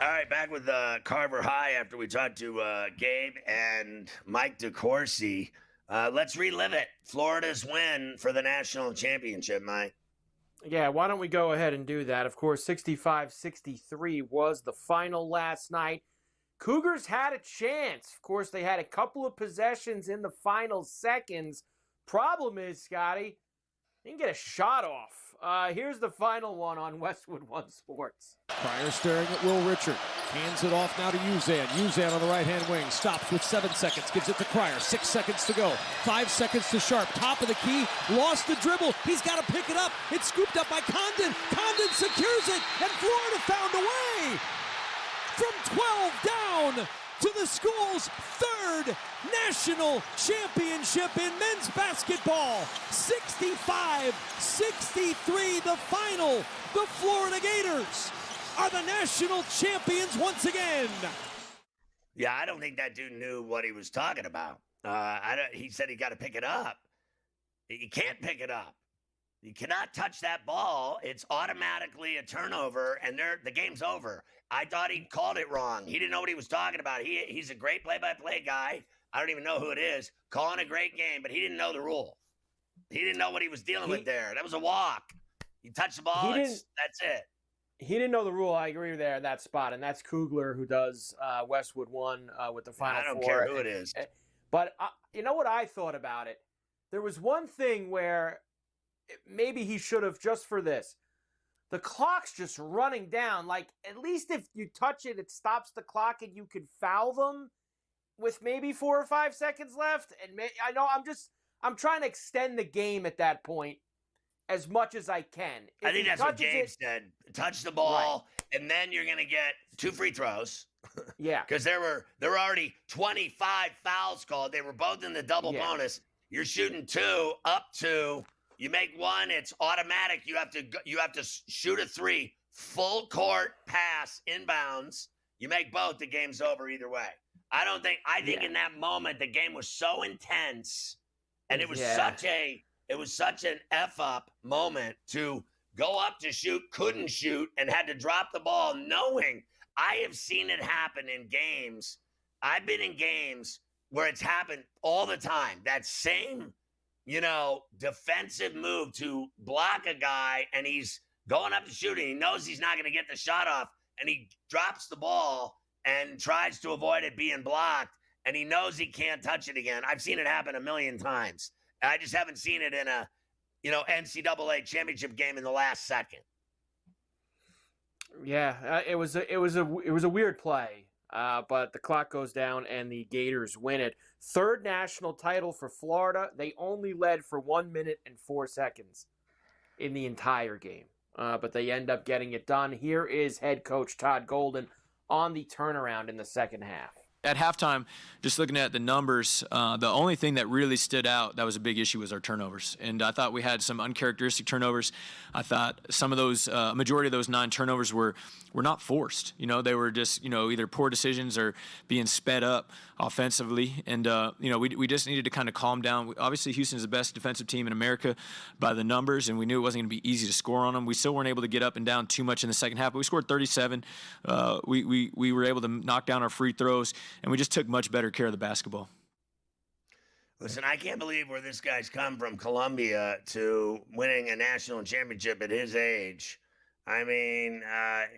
All right, back with Carver High after we talked to Gabe and Mike DeCourcy. Let's relive it. Florida's win for the national championship, Mike. Yeah, why don't we go ahead and do that? Of course, 65-63 was the final last night. Cougars had a chance. Of course, they had a couple of possessions in the final seconds. Problem is, Scotty, they didn't get a shot off. Here's the final one on Westwood One Sports. Pryor staring at Will Richard. Hands it off now to Uzan. Uzan on the right-hand wing. Stops with 7 seconds. Gives it to Pryor. 6 seconds to go. 5 seconds to Sharp. Top of the key. Lost the dribble. He's got to pick it up. It's scooped up by Condon. Condon secures it. And Florida found a way. From 12 down to the school's third national championship in men's basketball. 65-63 the final. The Florida Gators are the national champions once again. Yeah, I don't think that dude knew what he was talking about. He said he got to pick it up. You can't pick it up. You cannot touch that ball. It's automatically a turnover, and the game's over. I thought he called it wrong. He didn't know what he was talking about. He's a great play-by-play guy. I don't even know who it is. Calling a great game, but he didn't know the rule. He didn't know what he was dealing with there. That was a walk. You touch the ball, that's it. He didn't know the rule. I agree there in that spot, and that's Kugler who does Westwood One with the Final Four. I don't care who it is. But you know what I thought about it? There was one thing where maybe he should have, just for this. The clock's just running down. Like, at least if you touch it, it stops the clock and you could foul them with maybe 4 or 5 seconds left. And I know I'm trying to extend the game at that point as much as I can. If I think that's what Gabe said. Touch the ball, right, and then you're going to get 2 free throws. Yeah. Because there were already 25 fouls called. They were both in the double bonus. You're shooting 2, up 2. You make 1, it's automatic. You have to shoot a 3, full court pass inbounds. You make both, the game's over either way. I think in that moment the game was so intense, and it was such an F up moment to go up to shoot, couldn't shoot, and had to drop the ball, knowing I have seen it happen in games. I've been in games where it's happened all the time. That same defensive move to block a guy, and he's going up to shoot, and he knows he's not going to get the shot off, and he drops the ball and tries to avoid it being blocked, and he knows he can't touch it again. I've seen it happen a million times. I just haven't seen it in a, NCAA championship game in the last second. Yeah, it was a weird play, but the clock goes down and the Gators win it. Third national title for Florida. They only led for 1 minute and 4 seconds in the entire game, but they end up getting it done. Here is head coach Todd Golden on the turnaround in the second half. At halftime, just looking at the numbers, the only thing that really stood out that was a big issue was our turnovers. And I thought we had some uncharacteristic turnovers. I thought some of those, majority of those 9 turnovers were not forced. They were just, either poor decisions or being sped up offensively. And, we just needed to kind of calm down. Obviously, Houston is the best defensive team in America by the numbers, and we knew it wasn't going to be easy to score on them. We still weren't able to get up and down too much in the second half, but we scored 37. We were able to knock down our free throws, and we just took much better care of the basketball. Listen, I can't believe where this guy's come from Columbia to winning a national championship at his age. I mean,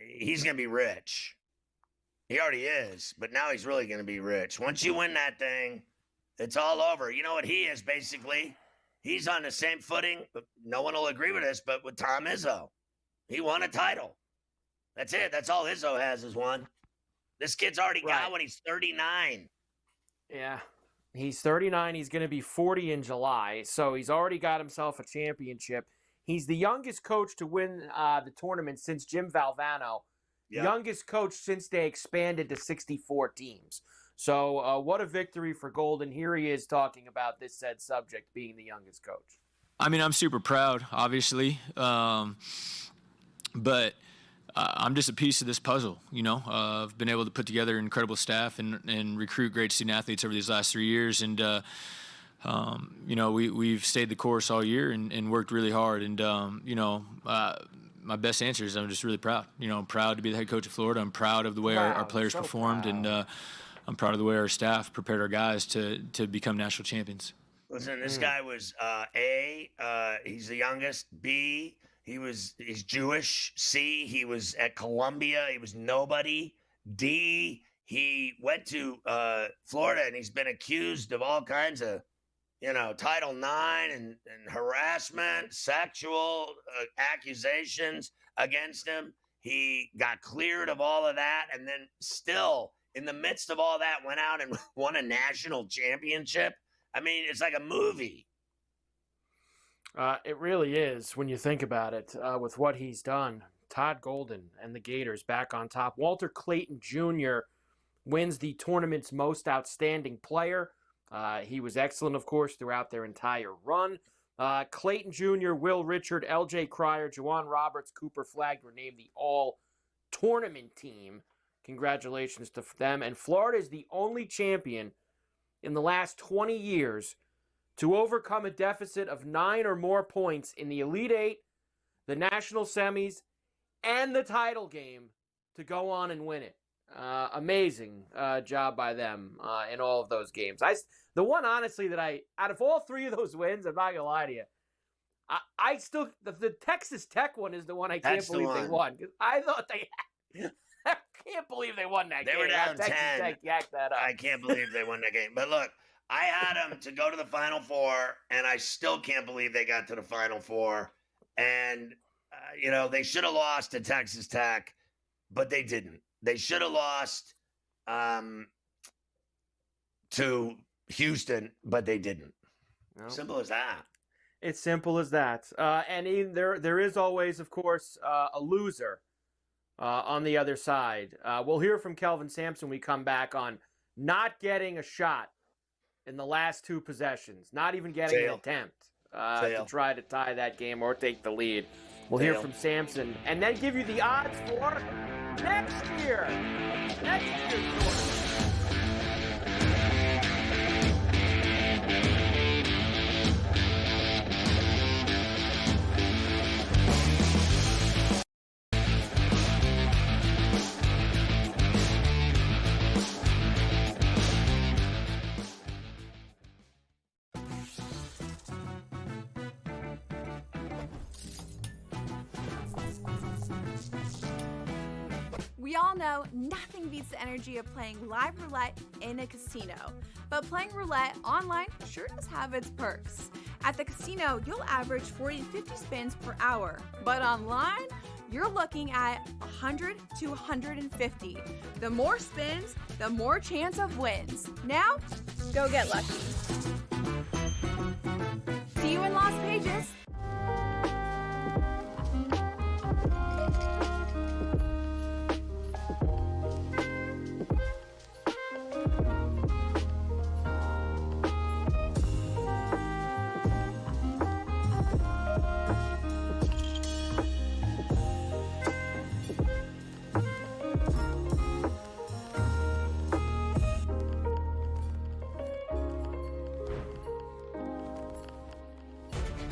he's going to be rich. He already is, but now he's really going to be rich. Once you win that thing, it's all over. You know what he is, basically? He's on the same footing, no one will agree with this, but with Tom Izzo. He won a title. That's it. That's all Izzo has is one. This kid's already got one. He's 39. Yeah, he's 39. He's going to be 40 in July, so he's already got himself a championship. He's the youngest coach to win the tournament since Jim Valvano. Yep. Youngest coach since they expanded to 64 teams. So what a victory for Golden. Here he is talking about this said subject, being the youngest coach. I mean, I'm super proud, obviously, but I'm just a piece of this puzzle, I've been able to put together an incredible staff and recruit great student athletes over these last 3 years. And, we've stayed the course all year and worked really hard. And, my best answer is I'm just really proud. I'm proud to be the head coach of Florida. I'm proud of the way our players performed. Proud. And I'm proud of the way our staff prepared our guys to become national champions. Listen, this guy was he's the youngest. B, he's Jewish. C, he was at Columbia. He was nobody. D, he went to Florida and he's been accused of all kinds of, Title IX and harassment, sexual accusations against him. He got cleared of all of that, and then still, in the midst of all that, went out and won a national championship. I mean, it's like a movie. It really is when you think about it, with what he's done. Todd Golden and the Gators back on top. Walter Clayton Jr. wins the tournament's most outstanding player. He was excellent, of course, throughout their entire run. Clayton Jr., Will Richard, L.J. Cryer, Juwan Roberts, Cooper Flagg were named the all-tournament team. Congratulations to them. And Florida is the only champion in the last 20 years to overcome a deficit of 9 or more points in the Elite Eight, the national semis, and the title game to go on and win it. Amazing job by them in all of those games. The one, honestly, that out of all 3 of those wins, I'm not going to lie to you, I still, the Texas Tech one is the one I can't believe they won. Because I thought I can't believe they won that game. They were down 10. Tech yacked that up. I can't believe they won that game. But look, I had them to go to the Final Four, and I still can't believe they got to the Final Four. And, they should have lost to Texas Tech, but they didn't. They should have lost to Houston, but they didn't. Nope. Simple as that. It's simple as that. And there is always, of course, a loser on the other side. We'll hear from Kelvin Sampson when we come back on not getting a shot in the last 2 possessions, not even getting an attempt to try to tie that game or take the lead. We'll hear from Sampson and then give you the odds for next year. Next year's tournament. We all know nothing beats the energy of playing live roulette in a casino. But playing roulette online sure does have its perks. At the casino, you'll average 40 to 50 spins per hour, but online, you're looking at 100 to 150. The more spins, the more chance of wins. Now, go get lucky. See you in Las Vegas.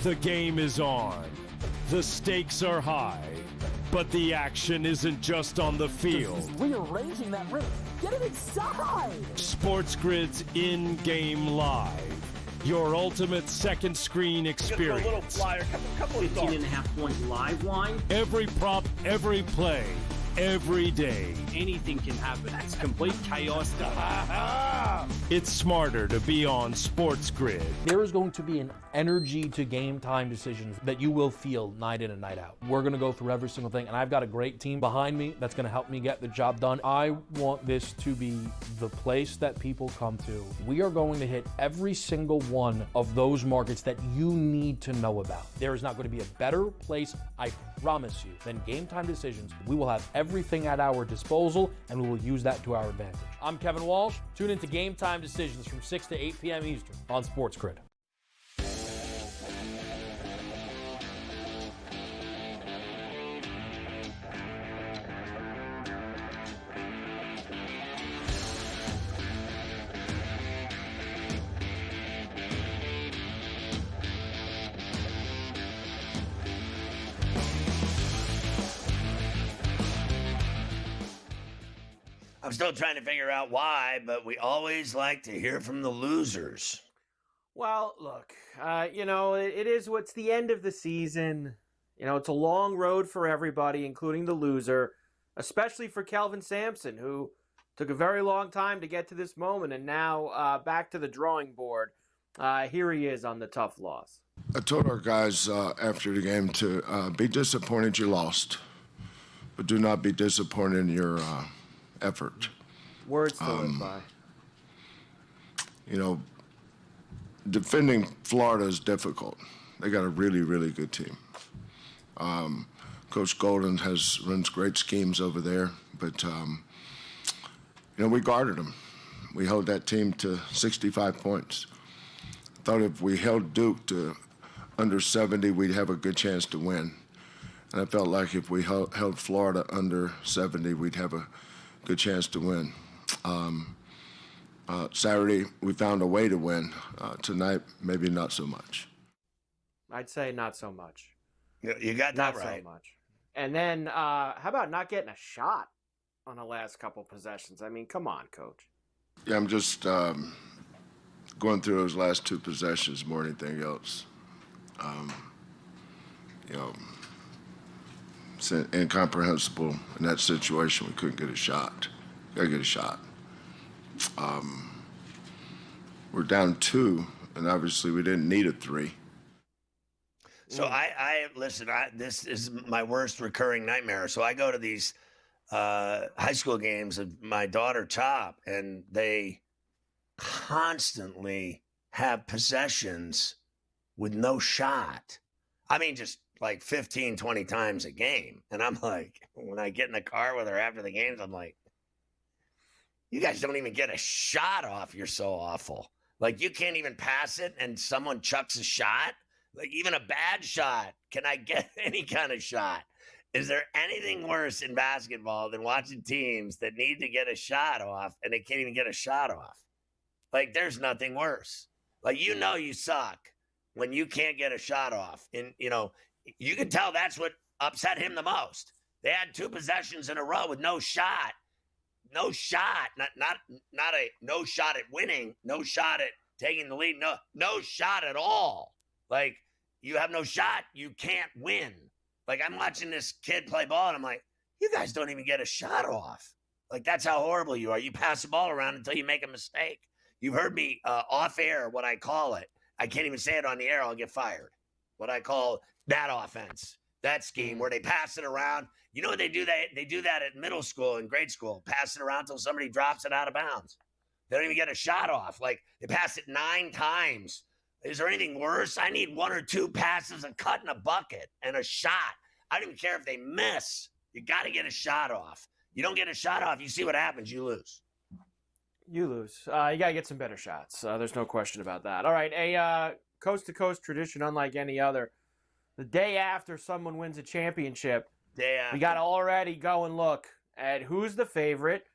The game is on. The stakes are high. But the action isn't just on the field. He's rearranging that roof. Get it inside! SportsGrid's in-game live. Your ultimate second screen experience. A little flyer, couple 15.5 point live line. Every prop, every play, every day. Anything can happen. It's complete chaos. It's smarter to be on SportsGrid. There is going to be an energy to game time decisions that you will feel night in and night out. We're going to go through every single thing, and I've got a great team behind me that's going to help me get the job done. I want this to be the place that people come to. We are going to hit every single one of those markets that you need to know about. There is not going to be a better place, I promise you, than game time decisions. We will have everything at our disposal, and we will use that to our advantage. I'm Kevin Walsh. Tune into Game Time Decisions from 6 to 8 p.m. Eastern on SportsGrid. I'm still trying to figure out why, but we always like to hear from the losers. Well, look, it is what's the end of the season. It's a long road for everybody, including the loser, especially for Kelvin Sampson, who took a very long time to get to this moment, and now back to the drawing board. Here he is on the tough loss. I told our guys after the game to be disappointed you lost, but do not be disappointed in your effort. Words to live by. Defending Florida is difficult. They got a really, really good team. Coach Golden runs great schemes over there, but we guarded them. We held that team to 65 points. I thought if we held Duke to under 70, we'd have a good chance to win. And I felt like if we held Florida under 70, we'd have a good chance to win. Saturday, we found a way to win. Tonight, maybe not so much. I'd say not so much. You got that not right. so much. And then, how about not getting a shot on the last couple possessions? I mean, come on, Coach. Yeah, I'm just going through those last two possessions more than anything else. It's incomprehensible in that situation. We couldn't get a shot. Gotta get a shot. We're down 2, and obviously we didn't need a 3. So listen, this is my worst recurring nightmare. So I go to these high school games of my daughter Chop, and they constantly have possessions with no shot. I mean, just like 15, 20 times a game. And I'm like, when I get in the car with her after the games, I'm like, you guys don't even get a shot off. You're so awful. Like, you can't even pass it and someone chucks a shot. Like, even a bad shot. Can I get any kind of shot? Is there anything worse in basketball than watching teams that need to get a shot off and they can't even get a shot off? Like, there's nothing worse. Like, you suck when you can't get a shot off. And, you can tell that's what upset him the most. They had 2 possessions in a row with no shot. No shot. Not a no shot at winning. No shot at taking the lead. No shot at all. Like, you have no shot, you can't win. Like, I'm watching this kid play ball, and I'm like, you guys don't even get a shot off. Like, that's how horrible you are. You pass the ball around until you make a mistake. You've heard me off air, what I call it. I can't even say it on the air, I'll get fired. What I call that offense, that scheme where they pass it around. You know what they do? They do that at middle school and grade school. Pass it around until somebody drops it out of bounds. They don't even get a shot off. Like, they pass it 9 times. Is there anything worse? I need 1 or 2 passes, a cut in a bucket, and a shot. I don't even care if they miss. You got to get a shot off. You don't get a shot off, you see what happens. You lose. You lose. You got to get some better shots. There's no question about that. All right, a coast-to-coast tradition unlike any other. The day after someone wins a championship, we got to already go and look at who's the favorite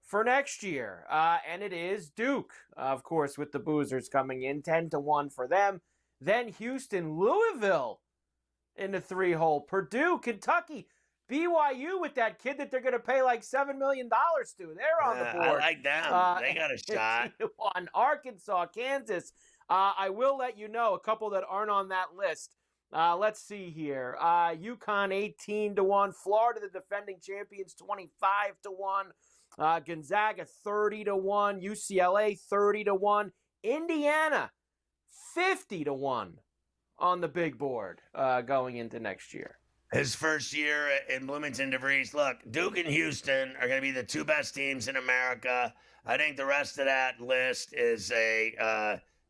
for next year. And it is Duke, of course, with the Boozers coming in 10-1 for them. Then Houston, Louisville in the 3-hole. Purdue, Kentucky, BYU with that kid that they're going to pay like $7 million to. They're on the board. I like them. They got a shot. On Arkansas, Kansas. I will let you know a couple that aren't on that list. Let's see here. UConn 18-1. Florida, the defending champions, 25-1. Gonzaga 30-1. UCLA 30-1. Indiana 50-1 on the big board going into next year. His first year in Bloomington DeVries. Look, Duke and Houston are going to be the 2 best teams in America. I think the rest of that list is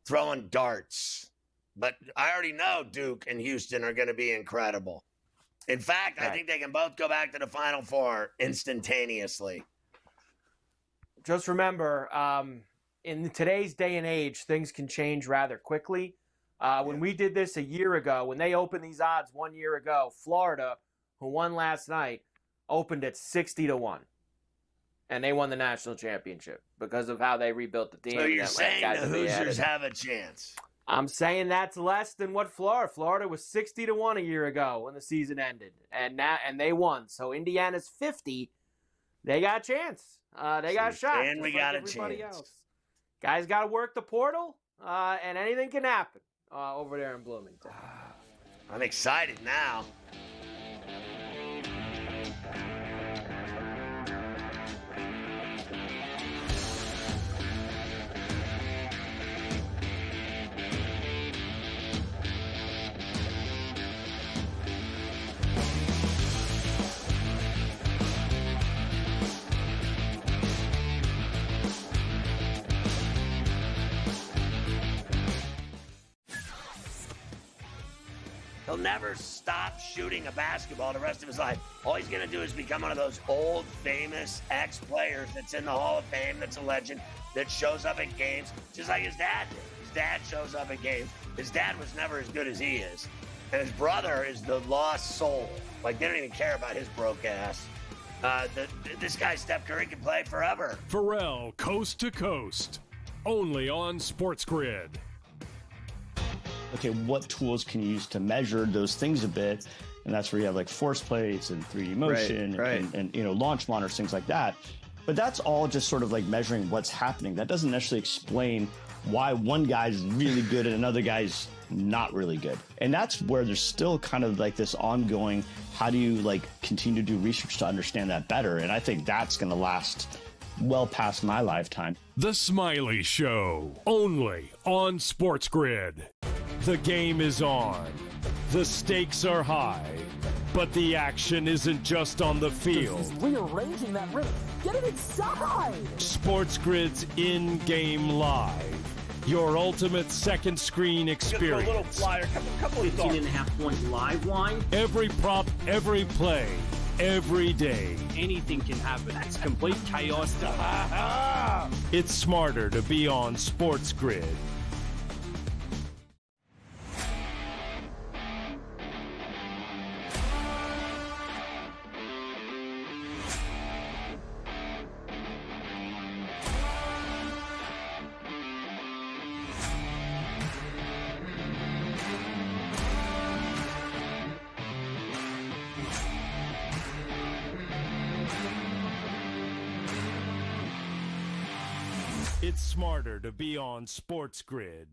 throwing darts. But I already know Duke and Houston are going to be incredible. In fact, I think they can both go back to the Final Four instantaneously. Just remember, in today's day and age, things can change rather quickly. When we did this a year ago, when they opened these odds 1 year ago, Florida, who won last night, opened at 60-1. And they won the national championship because of how they rebuilt the team. So you're saying the Hoosiers have a chance? I'm saying that's less than what Florida was 60-1 a year ago when the season ended, and they won. So Indiana's 50. They got a chance. They got a shot. And we got a chance. Else. Guys got to work the portal, and anything can happen over there in Bloomington. I'm excited now. He'll never stop shooting a basketball the rest of his life. All he's going to do is become one of those old, famous ex-players that's in the Hall of Fame, that's a legend, that shows up at games, just like his dad did. His dad shows up at games. His dad was never as good as he is. And his brother is the lost soul. Like, they don't even care about his broke ass. This guy, Steph Curry, can play forever. Ferrall, coast to coast. Only on SportsGrid. Okay, what tools can you use to measure those things a bit? And that's where you have like force plates and 3D motion and launch monitors, things like that. But that's all just sort of like measuring what's happening. That doesn't necessarily explain why one guy's really good and another guy's not really good. And that's where there's still kind of like this ongoing, how do you like continue to do research to understand that better? And I think that's going to last well past my lifetime. The Smiley Show, only on SportsGrid. The game is on. The stakes are high. But the action isn't just on the field. He's rearranging that river. Get it inside! SportsGrid's in-game live. Your ultimate second screen experience. Just a little flyer, couple of 15.5 point live line. Every prop, every play, every day. Anything can happen. That's complete chaos. It's smarter to be on SportsGrid. It's smarter to be on SportsGrid.